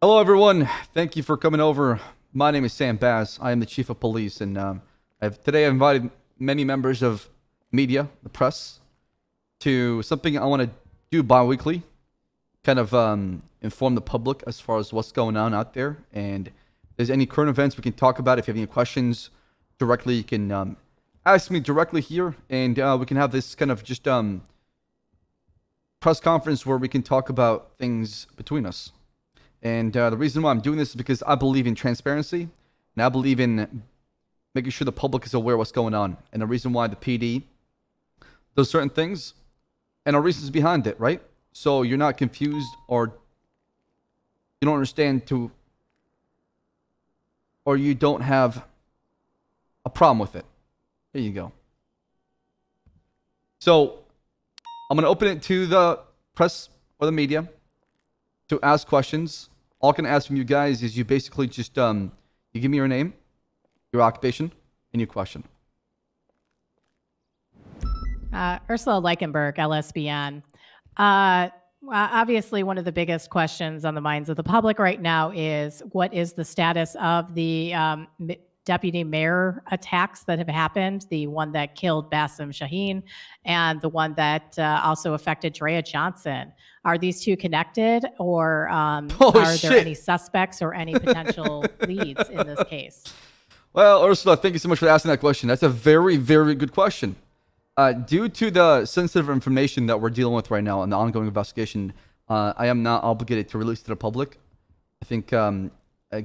Hello, everyone. Thank you for coming over. My name is Sam Baas. I am the chief of police, and today I've invited many members of media, the press, to something I want to do bi-weekly, kind of inform the public as far as what's going on out there, and if there's any current events we can talk about. If you have any questions directly, you can ask me directly here, and we can have this kind of just press conference where we can talk about things between us. And the reason why I'm doing this is because I believe in transparency, and I believe in making sure the public is aware of what's going on. And the reason why the PD does certain things, and our reasons behind it, right? So you're not confused or you don't understand or you don't have a problem with it. There you go. So I'm going to open it to the press or the media to ask questions. All I can ask from you guys is you basically just you give me your name, your occupation, and your question. Ursula Leichenberg, LSBN. Obviously, one of the biggest questions on the minds of the public right now is what is the status of the deputy mayor attacks that have happened, the one that killed Bassem Shaheen and the one that also affected Drea Johnson. Are these two connected, or are there any suspects or any potential leads in this case? Well, Ursula, thank you so much for asking that question. That's a very, very good question. Due to the sensitive information that we're dealing with right now and the ongoing investigation, I am not obligated to release to the public. I think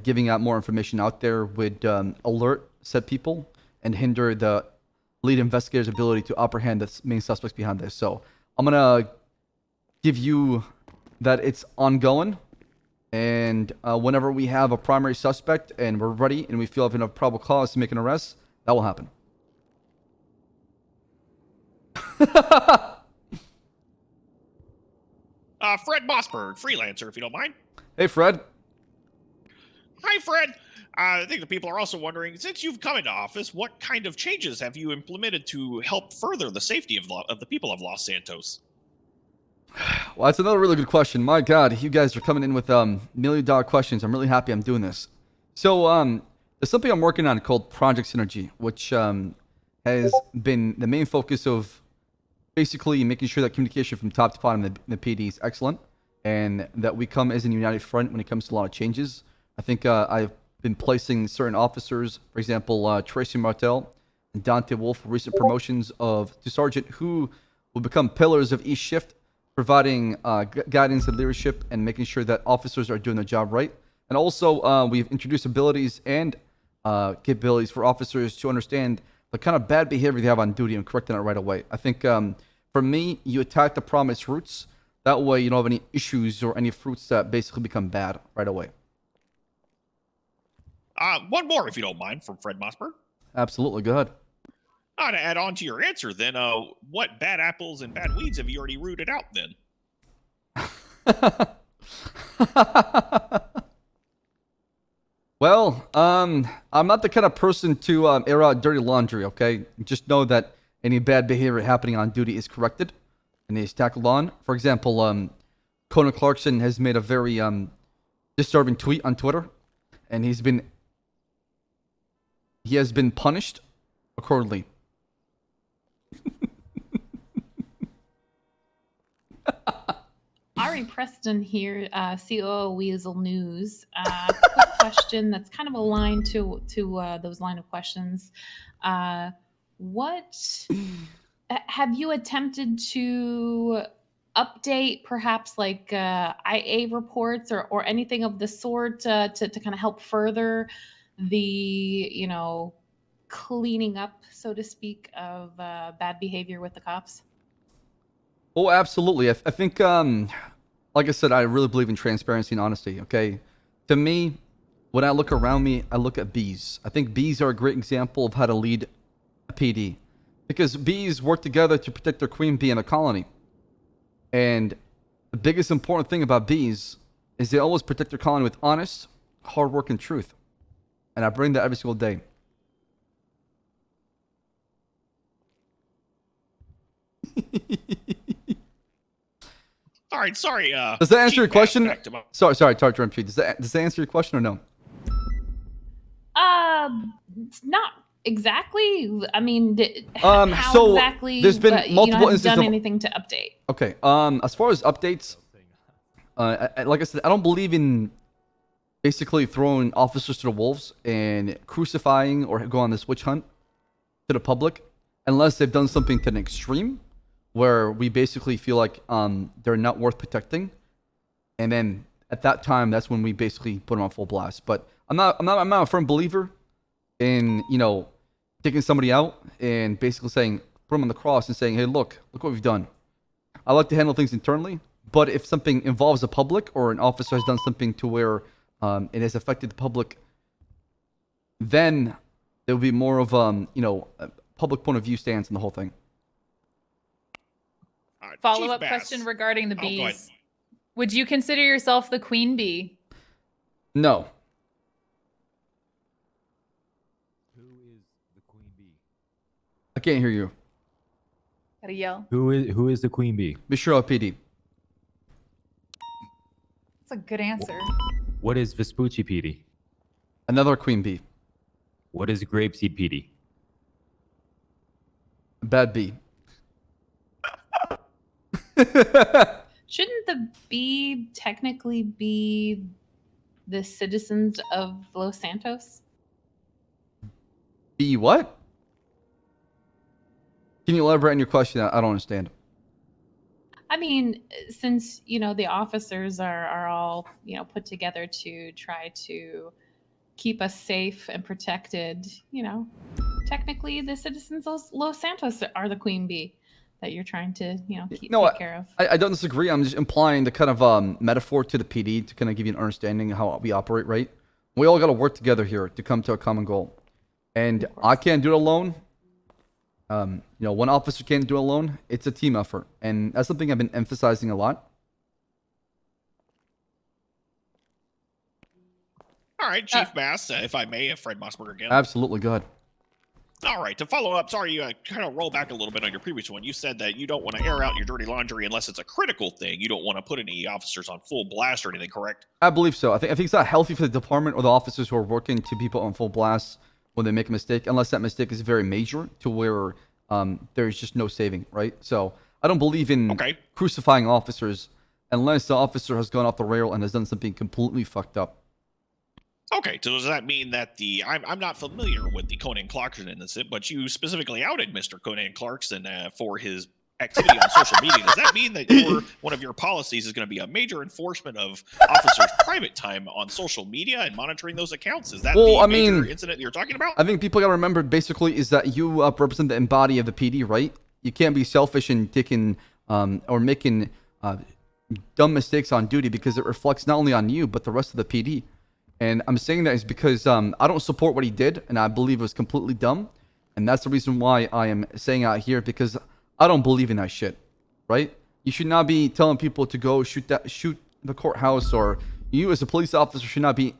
giving out more information out there would alert said people and hinder the lead investigator's ability to apprehend the main suspects behind this. So I'm going to give you that it's ongoing. And whenever we have a primary suspect and we're ready and we feel have enough probable cause to make an arrest, that will happen. Fred Mossberg, freelancer, if you don't mind. Hey, Fred. Hi, Fred. I think the people are also wondering, since you've come into office, what kind of changes have you implemented to help further the safety of the people of Los Santos? Well, that's another really good question. My God, you guys are coming in with million-dollar questions. I'm really happy I'm doing this. So, there's something I'm working on called Project Synergy, which has been the main focus of basically making sure that communication from top to bottom in the PD is excellent, and that we come as a united front when it comes to a lot of changes. I think I've been placing certain officers, for example, Tracy Martel and Dante Wolf, recent promotions to sergeant, who will become pillars of each shift, providing guidance and leadership and making sure that officers are doing their job right. And also, we've introduced abilities and capabilities for officers to understand the kind of bad behavior they have on duty and correcting it right away. I think for me, you attack the problem at its roots. That way, you don't have any issues or any fruits that basically become bad right away. One more, if you don't mind, from Fred Mossberg. Absolutely. Go ahead. To add on to your answer, then, what bad apples and bad weeds have you already rooted out, then? Well, I'm not the kind of person to air out dirty laundry, okay? Just know that any bad behavior happening on duty is corrected and is tackled on. For example, Conan Clarkson has made a very disturbing tweet on Twitter, and he has been punished accordingly. Ari Preston here, COO Weasel News. Quick question that's kind of aligned to those line of questions. What have you attempted to update, perhaps like IA reports or anything of the sort to kind of help further the cleaning up, so to speak, of bad behavior with the cops? Oh, absolutely. I think, like I said, I really believe in transparency and honesty, okay? To me, when I look around me, I look at bees. I think bees are a great example of how to lead a PD. Because bees work together to protect their queen bee in a colony. And the biggest important thing about bees is they always protect their colony with honest, hard work, and truth. And I bring that every single day. All right, sorry. Does that answer your Chief Bass, question? back to my- Sorry, to interrupt you. Does that answer your question or no? Not exactly. I mean, how So exactly? there's been multiple haven't instances done of- anything to update. Okay. As far as updates, like I said, I don't believe in basically throwing officers to the wolves and crucifying or go on this witch hunt to the public unless they've done something to an extreme where we basically feel like they're not worth protecting, and then at that time that's when we basically put them on full blast. But I'm not a firm believer in taking somebody out and basically saying put them on the cross and saying, hey, look what we've done. I like to handle things internally, but if something involves the public or an officer has done something to where it has affected the public, then there will be more of a public point of view stance in the whole thing. All right, Follow-up Chief question Bass. regarding the Oh, go ahead. bees. Would you consider yourself the queen bee? No. Who is the queen bee? I can't hear you. Gotta yell. Who is the queen bee? Mr. LPD. That's a good answer. What is Vespucci PD? Another queen bee. What is Grapeseed PD? Bad bee. Shouldn't the bee technically be the citizens of Los Santos? Bee what? Can you elaborate on your question? I don't understand. I mean, since the officers are all put together to try to keep us safe and protected, technically the citizens of Los Santos are the queen bee that you're trying to take care of. I don't disagree. I'm just implying the kind of metaphor to the PD to kind of give you an understanding of how we operate, right? We all got to work together here to come to a common goal. And I can't do it alone. One officer can't do it alone. It's a team effort. And that's something I've been emphasizing a lot. All right, Chief Bass, if I may, Fred Mossberg again. Absolutely. Go ahead. All right, to follow up, sorry, you kind of roll back a little bit on your previous one. You said that you don't want to air out your dirty laundry unless it's a critical thing. You don't want to put any officers on full blast or anything, correct? I believe so. I think it's not healthy for the department or the officers who are working to be put on full blast when they make a mistake, unless that mistake is very major to where there's just no saving, right? So I don't believe in crucifying officers unless the officer has gone off the rail and has done something completely fucked up. Okay, so does that mean that I'm not familiar with the Conan Clarkson incident, but you specifically outed Mr. Conan Clarkson for his activity on social media. Does that mean that one of your policies is going to be a major enforcement of officers' private time on social media and monitoring those accounts? Is that the major incident you're talking about? I think people got to remember basically is that you represent the body of the PD, right? You can't be selfish and taking or making dumb mistakes on duty because it reflects not only on you but the rest of the PD. And I'm saying that is because I don't support what he did, and I believe it was completely dumb. And that's the reason why I am saying out here, because I don't believe in that shit, right? You should not be telling people to go shoot the courthouse, or you as a police officer should not be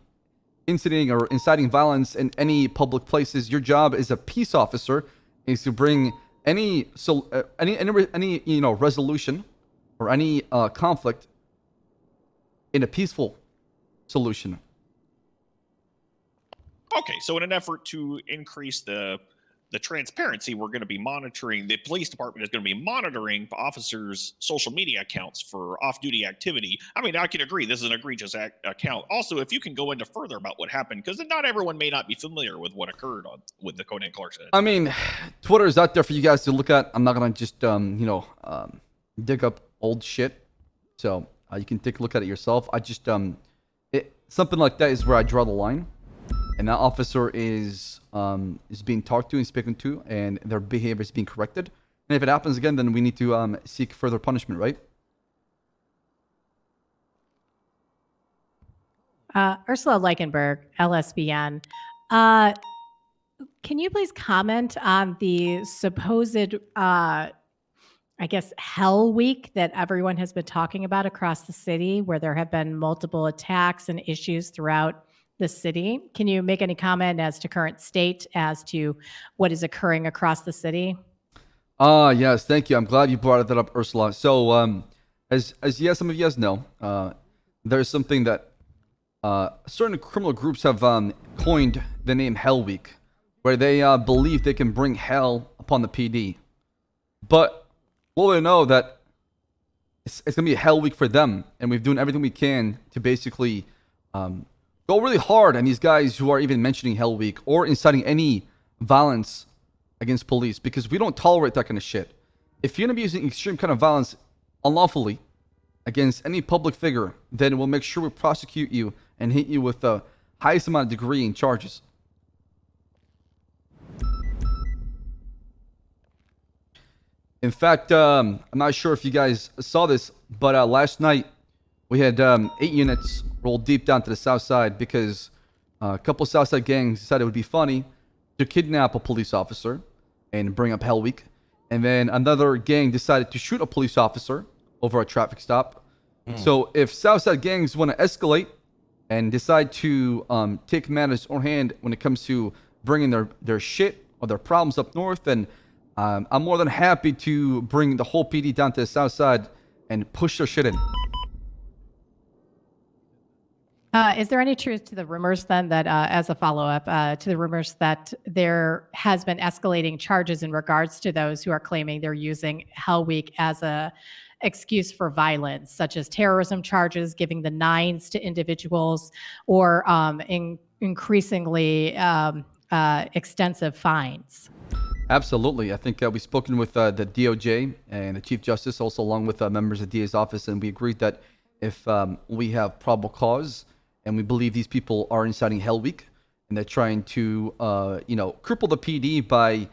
inciting or inciting violence in any public places. Your job as a peace officer is to bring any resolution or any conflict in a peaceful solution. Okay, so in an effort to increase the transparency, we're going to be monitoring, the police department is going to be monitoring officers' social media accounts for off-duty activity. I mean, I can agree, this is an egregious account. Also, if you can go into further about what happened, because not everyone may not be familiar with what occurred with the Conan Clarkson. I mean, Twitter is out there for you guys to look at. I'm not going to just, dig up old shit. So you can take a look at it yourself. I just, something like that is where I draw the line. And that officer is being talked to and spoken to, and their behavior is being corrected. And if it happens again, then we need to seek further punishment, right? Ursula Leichenberg, LSBN. Can you please comment on the supposed, hell week that everyone has been talking about across the city, where there have been multiple attacks and issues throughout the city? Can you make any comment as to current state as to what is occurring across the city? Yes, thank you. I'm glad you brought that up, Ursula. So, as yes, some of you guys know, there's something that certain criminal groups have coined the name Hell Week, where they believe they can bring hell upon the PD. But well, they know that it's gonna be a hell week for them, and we've done everything we can to basically go really hard on these guys who are even mentioning Hell Week or inciting any violence against police, because we don't tolerate that kind of shit. If you're gonna be using extreme kind of violence unlawfully against any public figure, then we'll make sure we prosecute you and hit you with the highest amount of degree in charges. In fact, I'm not sure if you guys saw this, but last night we had 8 units roll deep down to the south side because a couple south side gangs decided it would be funny to kidnap a police officer and bring up Hell Week. And then another gang decided to shoot a police officer over a traffic stop. So if south side gangs want to escalate and decide to take matters in hand when it comes to bringing their shit or their problems up north, then I'm more than happy to bring the whole PD down to the south side and push their shit in. Is there any truth to the rumors then that, as a follow-up to the rumors that there has been escalating charges in regards to those who are claiming they're using Hell Week as a excuse for violence, such as terrorism charges, giving the 9s to individuals, or increasingly extensive fines? Absolutely. I think we've spoken with the DOJ and the Chief Justice, also along with members of the DA's office, and we agreed that if we have probable cause and we believe these people are inciting Hell Week and they're trying to, cripple the PD by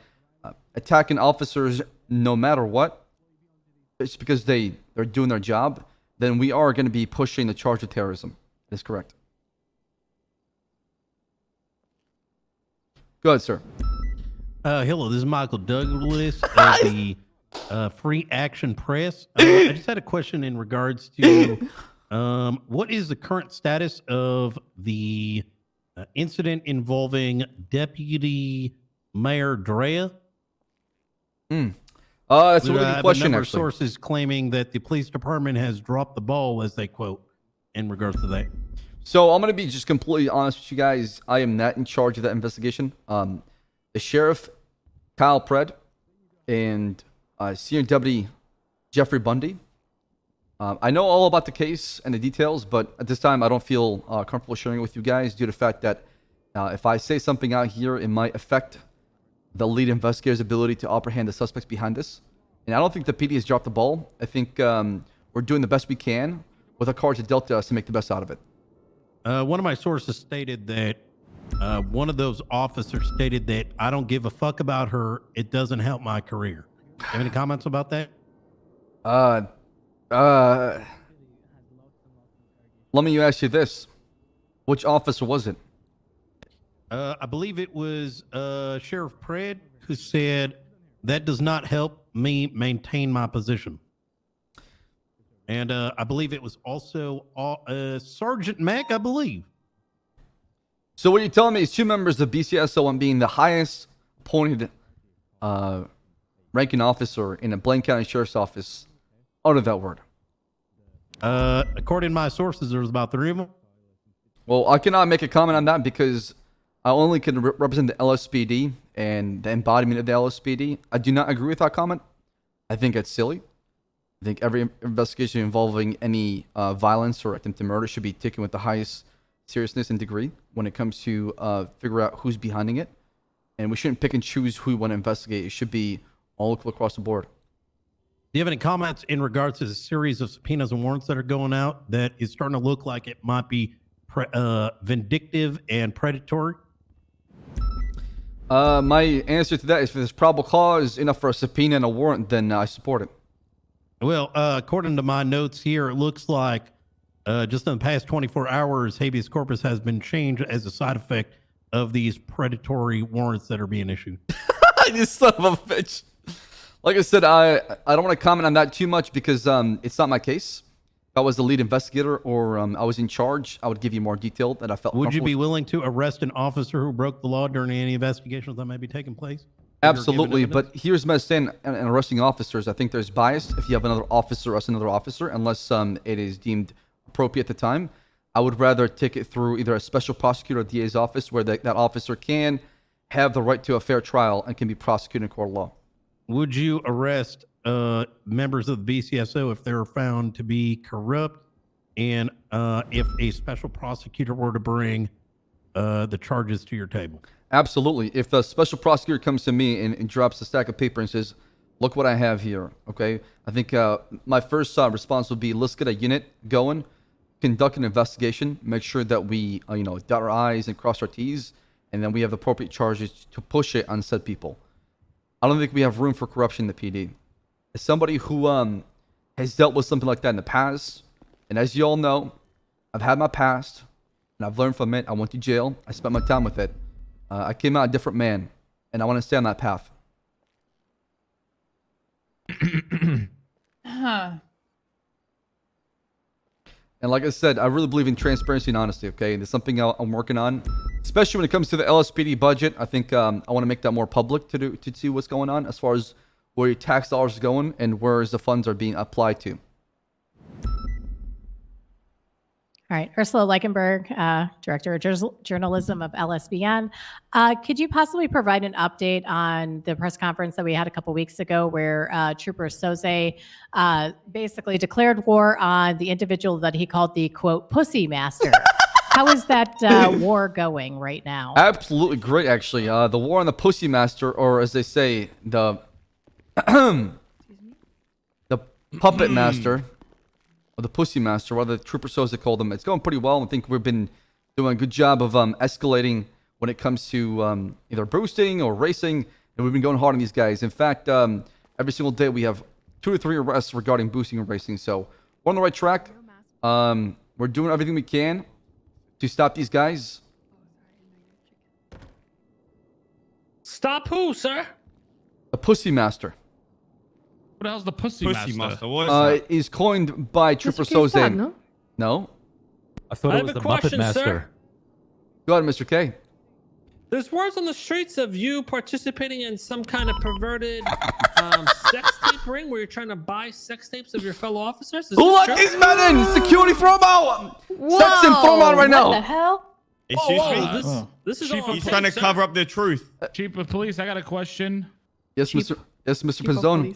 attacking officers no matter what, it's because they're doing their job, then we are going to be pushing the charge of terrorism. That's correct. Go ahead, sir. Hello, this is Michael Douglas of the Free Action Press. I just had a question in regards to what is the current status of the incident involving Deputy Mayor Drea? That's a really good question, a number actually. of sources claiming that the police department has dropped the ball, as they quote, in regards to that. So I'm going to be just completely honest with you guys. I am not in charge of that investigation. The sheriff, Kyle Pred, and senior deputy Jeffrey Bundy. I know all about the case and the details, but at this time I don't feel comfortable sharing it with you guys due to the fact that if I say something out here, it might affect the lead investigator's ability to apprehend the suspects behind this. And I don't think the PD has dropped the ball. I think we're doing the best we can with the cards dealt to us to make the best out of it. One of my sources stated that one of those officers stated that I don't give a fuck about her. It doesn't help my career. Have any comments about that? Let me ask you this. Which officer was it? I believe it was Sheriff Pred who said that does not help me maintain my position. And I believe it was also Sergeant Mack, I believe. So what you're telling me is 2 members of BCSO, one being the highest appointed ranking officer in a Blaine County Sheriff's Office, uttered that word. According to my sources, there was about 3 of them. Well, I cannot make a comment on that because I only can represent the LSBD and the embodiment of the LSBD. I do not agree with that comment. I think it's silly. I think every investigation involving any violence or attempted murder should be taken with the highest seriousness and degree when it comes to figure out who's behind it. And we shouldn't pick and choose who we want to investigate. It should be all across the board. Do you have any comments in regards to the series of subpoenas and warrants that are going out that is starting to look like it might be vindictive and predatory? My answer to that is if there's probable cause enough for a subpoena and a warrant, then I support it. Well, according to my notes here, it looks like just in the past 24 hours, habeas corpus has been changed as a side effect of these predatory warrants that are being issued. You son of a bitch. Like I said, I don't want to comment on that too much because it's not my case. If I was the lead investigator or I was in charge, I would give you more detail that I felt. Would you be willing to arrest an officer who broke the law during any investigations that may be taking place? Absolutely, evidence? but here's my stand on arresting officers. I think there's bias if you have another officer arrest another officer, unless it is deemed appropriate at the time. I would rather take it through either a special prosecutor or DA's office where that officer can have the right to a fair trial and can be prosecuted in court of law. Would you arrest members of the BCSO if they're found to be corrupt, and if a special prosecutor were to bring the charges to your table? Absolutely. If the special prosecutor comes to me and drops a stack of paper and says, look what I have here, okay? I think my first response would be, let's get a unit going, conduct an investigation, make sure that we, dot our I's and cross our T's, and then we have the appropriate charges to push it on said people. I don't think we have room for corruption in the PD. As somebody who has dealt with something like that in the past, and as you all know, I've had my past, and I've learned from it. I went to jail. I spent my time with it. I came out a different man, and I want to stay on that path. Huh. And like I said, I really believe in transparency and honesty, okay? And it's something I'm working on, especially when it comes to the LSPD budget. I think I want to make that more public to see what's going on as far as where your tax dollars are going and where the funds are being applied to. All right, Ursula Leichenberg, Director of Journalism of LSBN. Could you possibly provide an update on the press conference that we had a couple weeks ago where Trooper Soze basically declared war on the individual that he called the, quote, pussy master? How is that war going right now? Absolutely great, actually. The war on the pussy master, or as they say, the the puppet master, or the pussy master, whatever the Trooper Soze called him. It's going pretty well. I think we've been doing a good job of escalating when it comes to either boosting or racing, and we've been going hard on these guys. In fact, every single day we have 2 or 3 arrests regarding boosting and racing. So we're on the right track. We're doing everything we can to stop these guys. Stop who, sir? The pussy master. What the hell's the pussy, Pussy master? master. What is that? Is coined by Trooper Soze. No? I thought I it was have a the Muppet question, Master. sir. Go ahead, Mr. K. There's words on the streets of you participating in some kind of perverted sex tape ring where you're trying to buy sex tapes of your fellow officers. Is Who this let true? these men in? Security, throw them out! Sex him, throw them out right What the now! hell? Excuse me? This is Chief all on He's tape, trying to sir. cover up the truth. Chief of police, I got a question. Yes, Mr. Pinzone.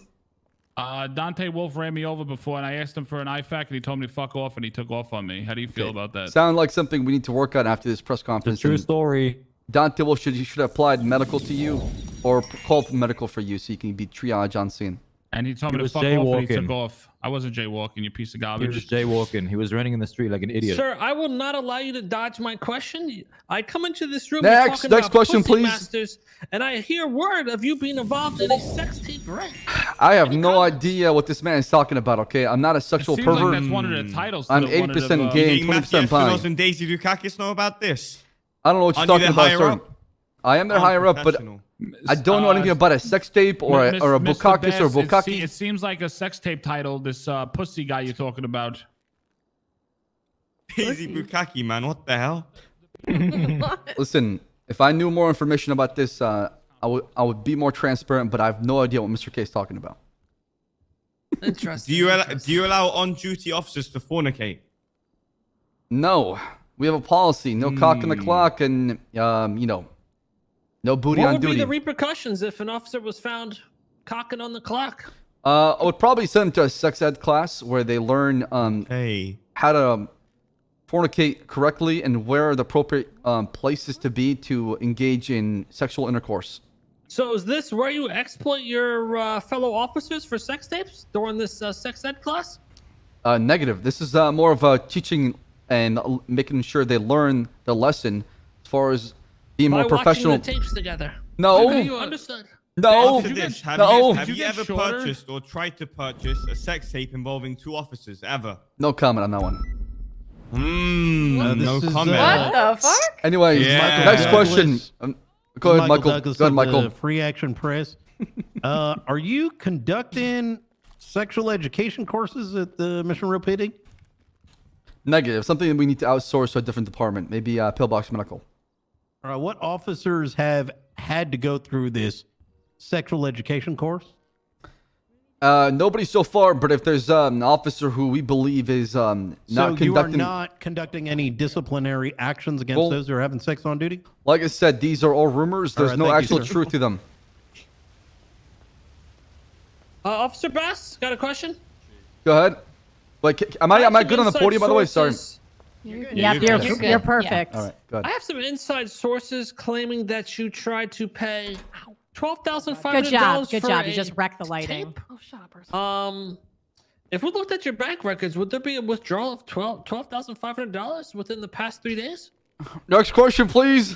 Dante Wolf ran me over before, and I asked him for an IFAC, and he told me to fuck off, and he took off on me. How do you feel about that? Sound like something we need to work on after this press It's a conference. true And story. Dante Wolf should have applied medical to you or called for medical for you so you can be triage on scene. And he told me He to was fuck off, and he took jaywalking. off. I wasn't jaywalking, you piece of He garbage. was just jaywalking. He was running in the street like an idiot. Sir, I will not allow you to dodge my question. I come into this room Next- talking next about question, pussy please. masters, and I hear word of you being involved in a sex tape ring. I have no idea what this man is talking about, okay? I'm not a It sexual seems pervert. like that's one of the titles. I'm to one of 80% the, gay. You think 20% Matthew fine. Espinosa and Daisy Dukakis know about this? I don't know what you're Aren't you talking their about, higher sir. up? I am their higher up, but Unprofessional. I don't know anything about a sex tape or a Mr. Bukakis or Bass, Bukaki. It seems like a sex tape title, this pussy guy you're talking about. Daisy Bukaki, man. What the hell? Listen, if I knew more information about this, I would be more transparent, but I have no idea what Mr. K is talking about. Interesting. Do you allow on-duty officers to fornicate? No, we have a policy: no cock in the clock, and no booty What on would be duty. the repercussions if an officer was found cocking on the clock? I would probably send them to a sex ed class where they learn Hey. how to fornicate correctly and where are the appropriate places to be to engage in sexual intercourse. So is this where you exploit your fellow officers for sex tapes during this sex ed class? Negative. This is more of a teaching and making sure they learn the lesson as far as being more By professional. watching the tapes together. No, Understood. no, After you get- this, have no. you, have Did you you ever get shorter? purchased or tried to purchase a sex tape involving 2 officers? Ever? no comment on that one. No this is, comment. What the fuck? Anyways, Yeah. next Michael question. Go ahead, Michael. Douglas Go ahead, of Michael. the Free Action Press. Are you conducting sexual education courses at the Mission Row PD? Negative. Something that we need to outsource to a different department. Maybe Pillbox Medical. All right, what officers have had to go through this sexual education course? Nobody so far, but if there's an officer who we believe is not So you are conducting, not conducting any disciplinary actions against Well- those who are having sex on duty? like I said, these are all rumors. There's right, no thank you, actual sir. truth to them. Officer Bass, got a question? Go ahead. Like, am I good on the podium? By the way, sorry. Yep, you're you're, good. you're perfect. All right, go I ahead. have some inside sources claiming that you tried to pay $12,500 Good job. Good for job. You a just wrecked the lighting. tape. If we looked at your bank records, would there be a withdrawal of $12,500 within the past 3 days? Next question, please.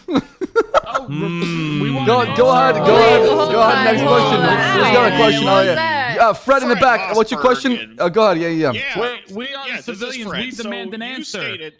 Oh, we want Go an ahead. answer. Go ahead. hold Go ahead. Next on, question. hold on. Who's got a question? What Oh was yeah. that? Yeah, Fred in the Sorry, back. What's your question? Mossberg. Go ahead. Yeah. We are this is civilians. Fred. We demand an So answer.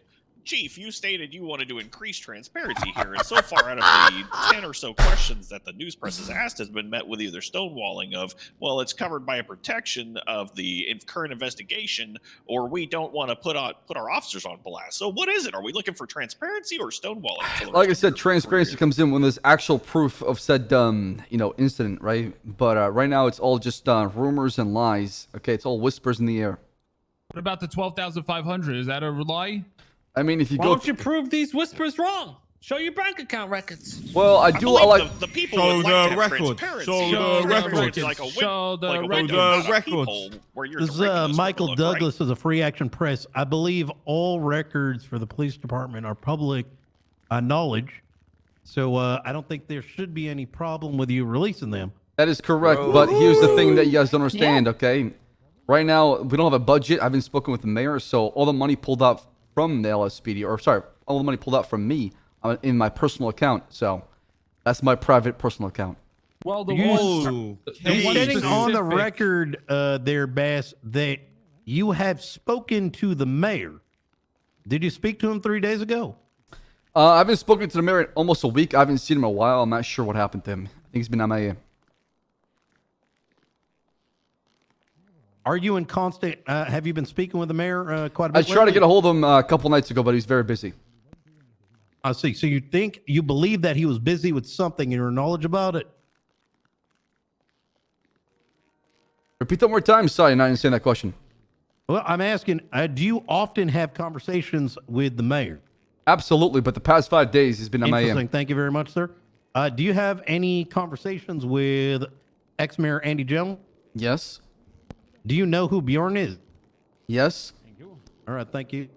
Chief, you stated you wanted to increase transparency here, and so far out of the 10 or so questions that the news press has asked has been met with either stonewalling of, well, it's covered by a protection of the current investigation, or we don't want to put our officers on blast. So what is it? Are we looking for transparency or stonewalling? for the Like I rest said, of your transparency career? comes in when there's actual proof of said incident, right? But right now it's all just rumors and lies. Okay, it's all whispers in the air. What about the 12,500? Is that a lie? I mean, if you Why go, don't you prove these whispers wrong? Show your bank account records. well, I do. I like. the people Show would the like to have record. transparency. Show the record. Like a Show the like a record. window, not a records. peephole where you're This is directing us where to Michael look, Douglas of the Free Action Press. I believe all records for the police department are public knowledge. So I don't think there should be any problem with you releasing them. That is correct, but here's the thing that you guys don't understand, okay? Right now, we don't have a budget. I haven't spoken with the mayor, so all the money pulled out from the LSPD, or sorry, all the money pulled out from me in my personal account. So that's my private personal account. Well, the Oh, The one You're stating on the specific- record there, Bass, that you have spoken to the mayor. Did you speak to him 3 days ago? I haven't spoken to the mayor in almost a week. I haven't seen him in a while. I'm not sure what happened to him. I think he's been MIA. Are you in constant? Have you been speaking with the mayor quite a I bit? tried to get a hold of him a couple nights ago, but he's very busy. I see. So you believe that he was busy with something and your knowledge about it? Repeat that one more time. Sorry, not understand that question. Well, I'm asking, do you often have conversations with the mayor? Absolutely, but the past 5 days he's been Interesting. MIA. Thank you very much, sir. Do you have any conversations with ex-mayor Andy Jones? Yes. Do you know who Bjorn is? Yes. All right, thank you.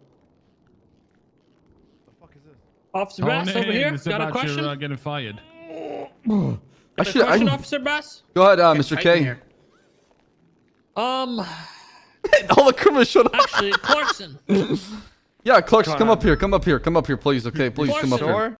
Officer Bass Tone over in. here. It's Got a about question? your getting fired. Got a Actually, question, Officer Bass? Go ahead, Mr. K. Um, All the criminals shut up. actually, Clarkson. Yeah, Clarkson, come up here. Come up here. Come up here, please. Okay, please come up here.